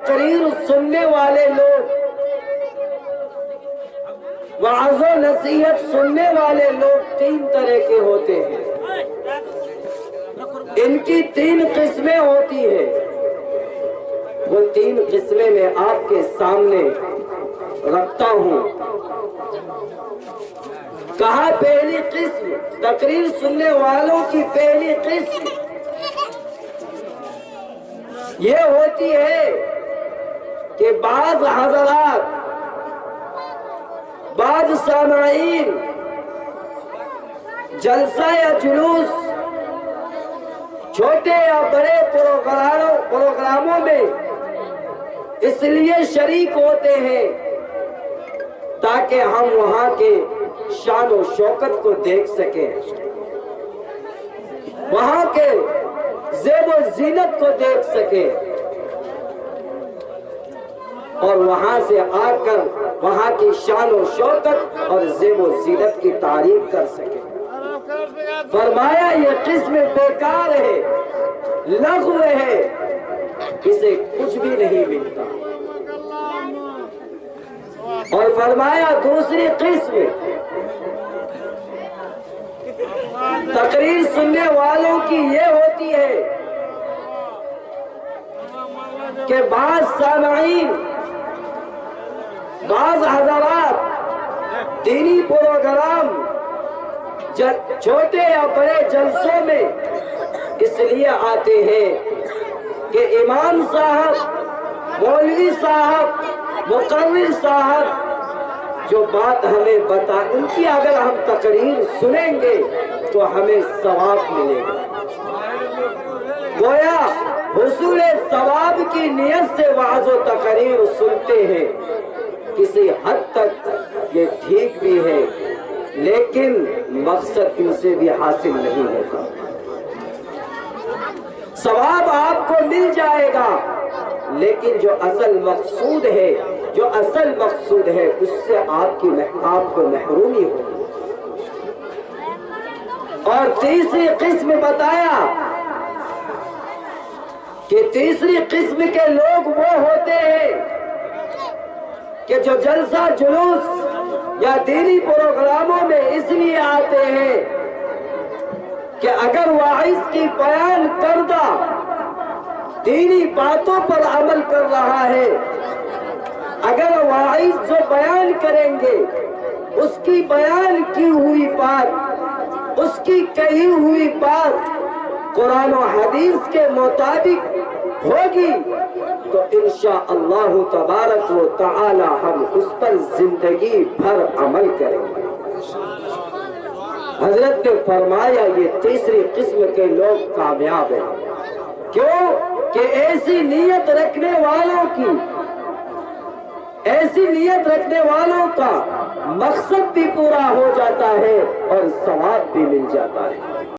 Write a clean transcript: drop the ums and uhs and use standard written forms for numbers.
تقریر سننے والے لوگ، وعظ و نصیحت سننے والے لوگ تین طرح کے ہوتے ہیں۔ ان کی تین قسمیں ہوتی ہیں۔ وہ تین قسمیں میں آپ کے سامنے رکھتا ہوں۔ کہا پہلی قسم، تقریر سننے والوں کی پہلی قسم یہ ہوتی ہے کہ بعض حضرات، بعض سامعین جلسہ یا جلوس، چھوٹے یا بڑے پروگراموں میں اس لیے شریک ہوتے ہیں تاکہ ہم وہاں کے شان و شوکت کو دیکھ سکیں، وہاں کے زیب و زینت کو دیکھ سکیں، اور وہاں سے آ کر وہاں کی شان و شوکت اور زیب و زینت کی تعریف کر سکیں۔ فرمایا یہ قسم بیکار ہے، لغو ہے، اسے کچھ بھی نہیں ملتا۔ اور فرمایا دوسری قسم تقریر سننے والوں کی یہ ہوتی ہے کہ بعض سامعین، بعض حضرات دینی پروگرام چھوٹے یا بڑے جلسوں میں اس لیے آتے ہیں کہ امام صاحب، مولوی صاحب، مقرر صاحب جو بات ہمیں بتا، ان کی اگر ہم تقریر سنیں گے تو ہمیں ثواب ملے گا۔ گویا حصول ثواب کی نیت سے وعظ و تقریر سنتے ہیں۔ کسی حد تک یہ ٹھیک بھی ہے، لیکن مقصد ان سے بھی حاصل نہیں ہوتا۔ ثواب آپ کو مل جائے گا، لیکن جو اصل مقصود ہے، جو اصل مقصود ہے، اس سے آپ کو محرومی ہوگی۔ اور تیسری قسم بتایا کہ تیسری قسم کے لوگ وہ ہوتے ہیں کہ جو جلسہ جلوس یا دینی پروگراموں میں اس لیے آتے ہیں کہ اگر واعظ کی بیان کردہ دینی باتوں پر عمل کر رہا ہے، اگر واعظ جو بیان کریں گے اس کی بیان کی ہوئی بات، اس کی کہی ہوئی بات قرآن و حدیث کے مطابق ہوگی تو انشاءاللہ تبارک و تعالی ہم اس پر زندگی بھر عمل کریں گے۔ حضرت نے فرمایا یہ تیسری قسم کے لوگ کامیاب ہیں۔ کیوں کہ ایسی نیت رکھنے والوں کا مقصد بھی پورا ہو جاتا ہے اور ثواب بھی مل جاتا ہے۔